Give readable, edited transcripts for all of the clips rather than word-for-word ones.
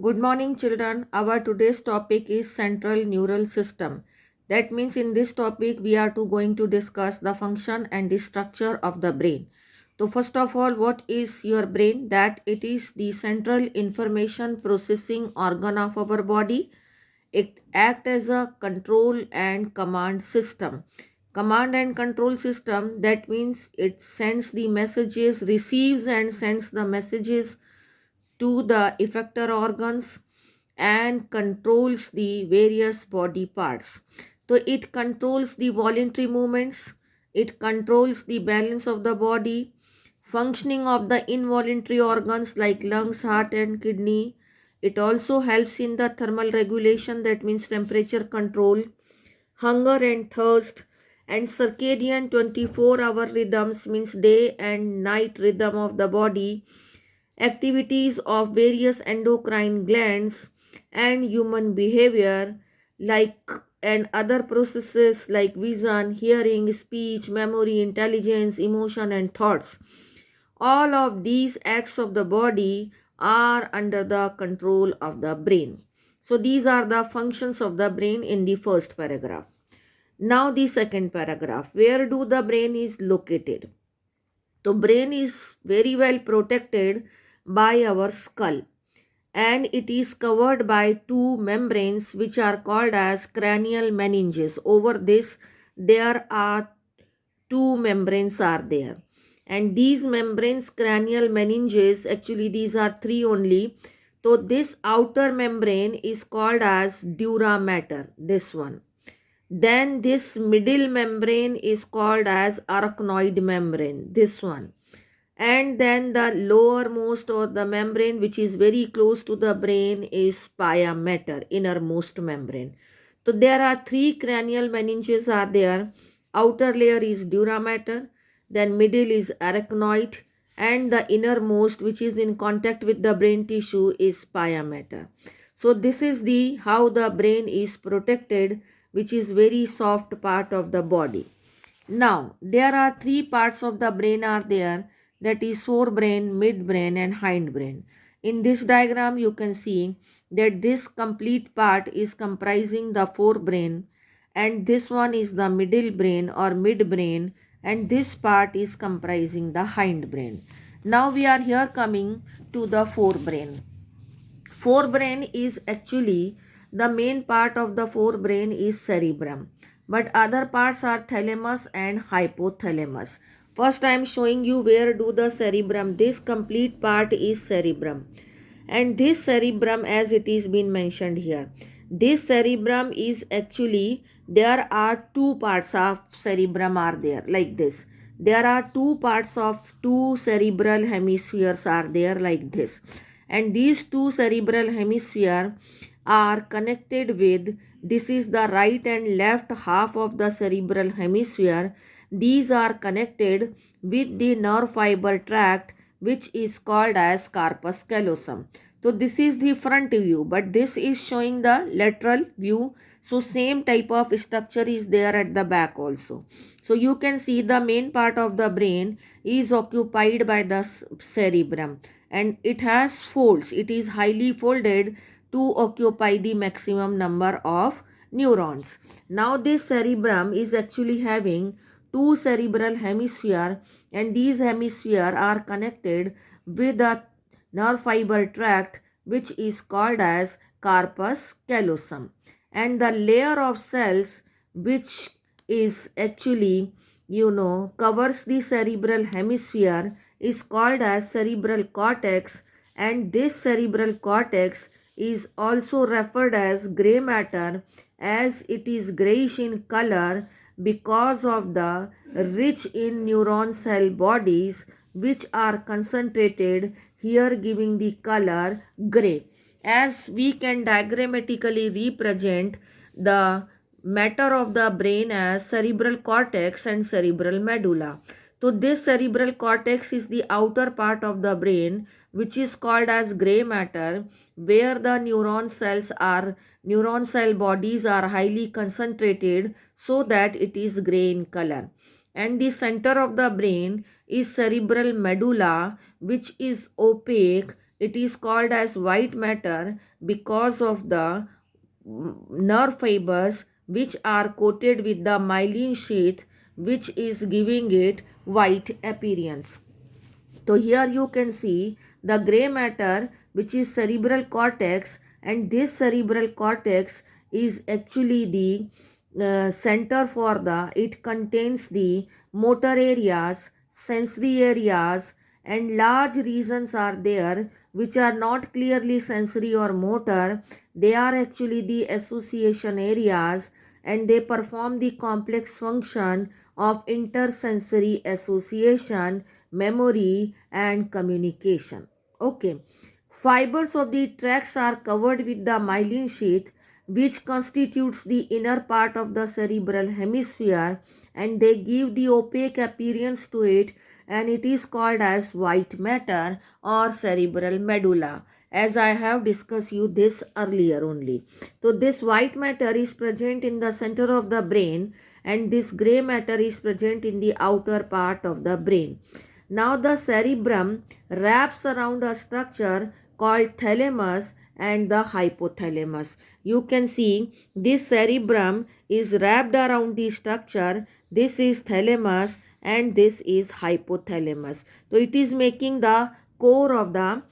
Good morning, children. Our today's topic is central neural system. That means in this topic we are going to discuss the function and the structure of the brain. So first of all, what is your brain? That it is the central information processing organ of our body. It acts as a control and command system. Command and control system, that means it sends the messages, receives and sends the messages to the effector organs and controls the various body parts. So it controls the voluntary movements, it controls the balance of the body, functioning of the involuntary organs like lungs, heart and kidney. It also helps in the thermal regulation, that means temperature control, hunger and thirst, and circadian 24-hour rhythms means day and night rhythm of the body, activities of various endocrine glands and human behavior like and other processes like vision, hearing, speech, memory, intelligence, emotion and thoughts. All of these acts of the body are under the control of the brain. So these are the functions of the brain in the first paragraph. Now the second paragraph, where do the brain is located? The brain is very well protected by our skull, and it is covered by two membranes which are called as cranial meninges. Over this there are two membranes are there, and these membranes, cranial meninges, actually these are three only. So this outer membrane is called as dura mater, this one. Then this middle membrane is called as arachnoid membrane, this one. And then the lowermost or the membrane which is very close to the brain is pia mater, innermost membrane. So there are three cranial meninges are there. Outer layer is dura mater, then middle is arachnoid, and the innermost which is in contact with the brain tissue is pia mater. So this is the how the brain is protected, which is very soft part of the body. Now there are three parts of the brain are there, that is forebrain, midbrain and hindbrain. In this diagram you can see that this complete part is comprising the forebrain, and this one is the middle brain or midbrain, and this part is comprising the hindbrain. Now we are here coming to the forebrain. Forebrain is actually the main part of the forebrain is cerebrum, but other parts are thalamus and hypothalamus. First I am showing you where do the cerebrum, this complete part is cerebrum, and this cerebrum, as it is been mentioned here, this cerebrum is actually, there are two parts of cerebrum are there like this. There are two parts of two cerebral hemispheres are there like this, and these two cerebral hemisphere are connected with, this is the right and left half of the cerebral hemisphere. These are connected with the nerve fiber tract which is called as corpus callosum. So this is the front view, but this is showing the lateral view. So same type of structure is there at the back also. So you can see the main part of the brain is occupied by the cerebrum, and it has folds. It is highly folded to occupy the maximum number of neurons. Now this cerebrum is actually having two cerebral hemisphere, and these hemisphere are connected with a nerve fiber tract which is called as corpus callosum, and the layer of cells which is actually covers the cerebral hemisphere is called as cerebral cortex, and this cerebral cortex is also referred as gray matter, as it is grayish in color because of the rich in neuron cell bodies which are concentrated here, giving the color gray. As we can diagrammatically represent the matter of the brain as cerebral cortex and cerebral medulla. So this cerebral cortex is the outer part of the brain which is called as gray matter, where the neuron cell bodies are highly concentrated so that it is gray in color. And the center of the brain is cerebral medulla which is opaque it is called as white matter because of the nerve fibers which are coated with the myelin sheath, which is giving it white appearance. So here you can see the gray matter, which is cerebral cortex, and this cerebral cortex is actually the center for it contains the motor areas, sensory areas, and large regions are there which are not clearly sensory or motor. They are actually the association areas, and they perform the complex function of intersensory association, memory, and communication. Okay. Fibers of the tracts are covered with the myelin sheath, which constitutes the inner part of the cerebral hemisphere, and they give the opaque appearance to it, and it is called as white matter or cerebral medulla, as I have discussed you this earlier only. So this white matter is present in the center of the brain, and this gray matter is present in the outer part of the brain. Now the cerebrum wraps around a structure called thalamus and the hypothalamus. You can see this cerebrum is wrapped around the structure. This is thalamus and this is hypothalamus. So it is making the core of the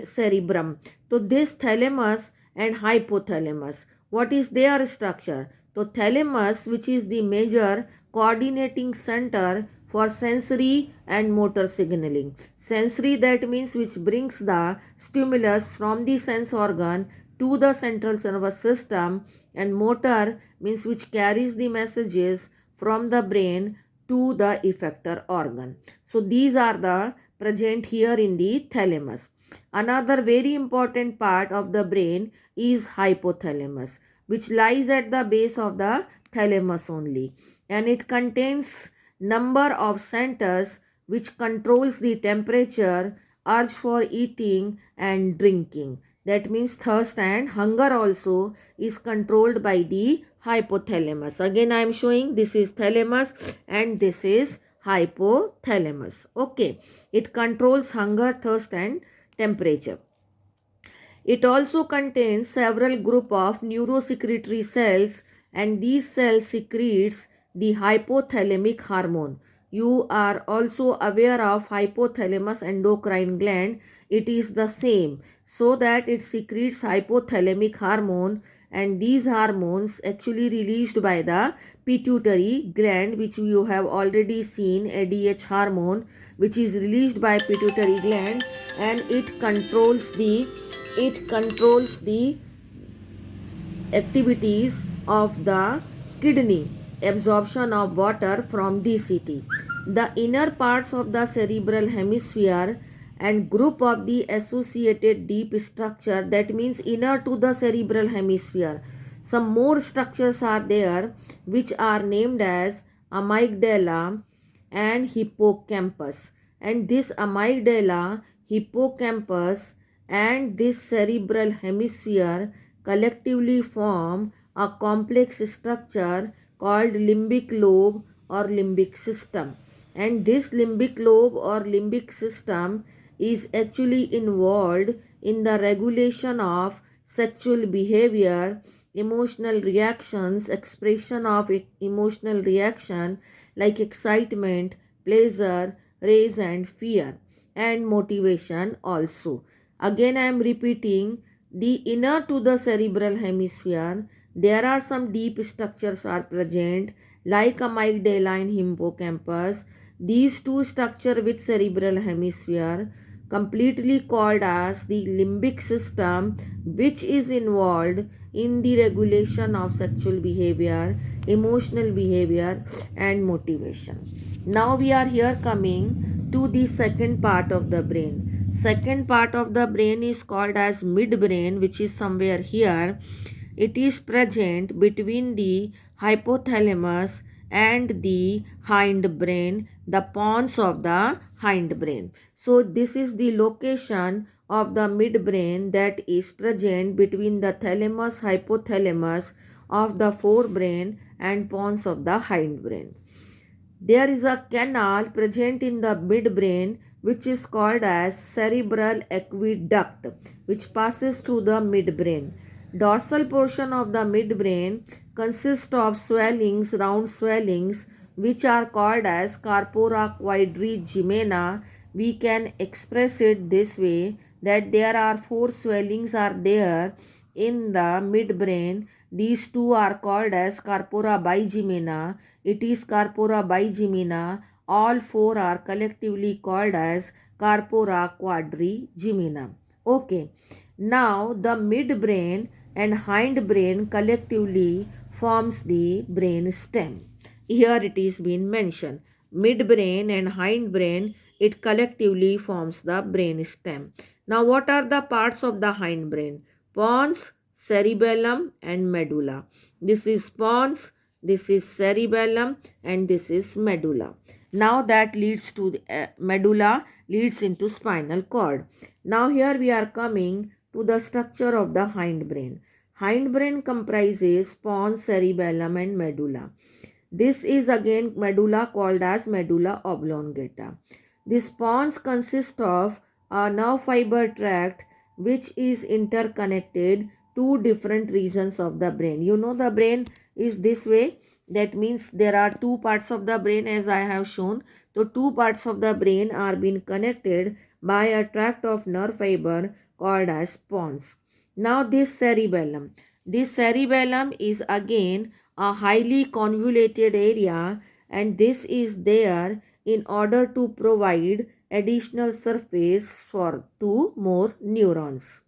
cerebrum. So this thalamus and hypothalamus, what is their structure? So thalamus, which is the major coordinating center for sensory and motor signaling. Sensory, that means which brings the stimulus from the sense organ to the central nervous system, and motor means which carries the messages from the brain to the effector organ. So these are the present here in the thalamus. Another very important part of the brain is hypothalamus, which lies at the base of the thalamus only, and it contains number of centers which controls the temperature, urge for eating and drinking. That means thirst and hunger also is controlled by the hypothalamus. Again I am showing this is thalamus and this is hypothalamus. Okay, it controls hunger, thirst and temperature. It also contains several group of neurosecretory cells, and these cells secretes the hypothalamic hormone. You are also aware of hypothalamus endocrine gland. It is the same, so that it secretes hypothalamic hormone, and these hormones actually released by the pituitary gland, which you have already seen, ADH hormone, which is released by pituitary gland, and it controls the activities of the kidney, absorption of water from DCT. The inner parts of the cerebral hemisphere and group of the associated deep structure, that means inner to the cerebral hemisphere. Some more structures are there which are named as amygdala and hippocampus, and this amygdala, hippocampus and this cerebral hemisphere collectively form a complex structure called limbic lobe or limbic system, and this limbic lobe or limbic system is actually involved in the regulation of sexual behavior, emotional reactions, expression of emotional reaction like excitement, pleasure, rage and fear, and motivation also. Again I am repeating, the inner to the cerebral hemisphere, there are some deep structures are present like amygdala and hippocampus. These two structure with cerebral hemisphere completely called as the limbic system, which is involved in the regulation of sexual behavior, emotional behavior and motivation. Now we are here coming to the second part of the brain. Second part of the brain is called as midbrain, which is somewhere here. It is present between the hypothalamus and the hindbrain, the pons of the hindbrain. So this is the location of the midbrain that is present between the thalamus, hypothalamus of the forebrain and pons of the hindbrain. There is a canal present in the midbrain which is called as cerebral aqueduct, which passes through the midbrain. Dorsal portion of the midbrain consists of swellings, round swellings, which are called as corpora quadrigemina. We can express it this way, that there are 4 swellings are there in the midbrain. These two are called as corpora bigemina. It is corpora bigemina. All 4 are collectively called as corpora quadrigemina. Okay. Now the midbrain and hindbrain collectively forms the brain stem. Here it is been mentioned. Midbrain and hindbrain, it collectively forms the brain stem. Now what are the parts of the hindbrain? Pons, cerebellum and medulla. This is pons, this is cerebellum and this is medulla. Now that leads to the medulla leads into spinal cord. Now here we are coming to the structure of the hindbrain. Hindbrain comprises pons, cerebellum and medulla. This is again medulla called as medulla oblongata. This pons consists of a nerve fiber tract which is interconnected to different regions of the brain. You know the brain is this way. That means there are 2 parts of the brain as I have shown. So 2 parts of the brain are being connected by a tract of nerve fiber called as pons. Now this cerebellum. This cerebellum is again a highly convoluted area, and this is there in order to provide additional surface for 2 more neurons.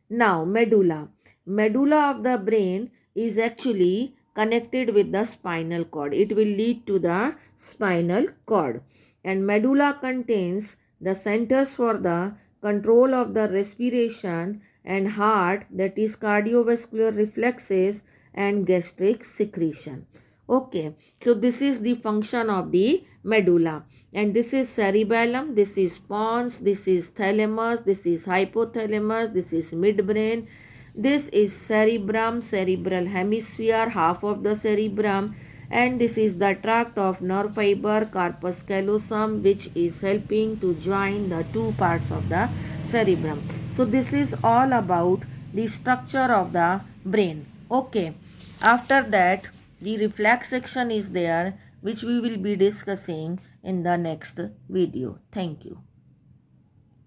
Now medulla. Medulla of the brain is actually connected with the spinal cord. It will lead to the spinal cord. And medulla contains the centers for the control of the respiration and heart, that is cardiovascular reflexes and gastric secretion. Okay, so this is the function of the medulla, and this is cerebellum, this is pons, this is thalamus, this is hypothalamus, this is midbrain, this is cerebrum, cerebral hemisphere, half of the cerebrum, and this is the tract of nerve fiber, corpus callosum, which is helping to join the 2 parts of the cerebrum. So this is all about the structure of the brain. Okay. After that, the reflex section is there, which we will be discussing in the next video. Thank you.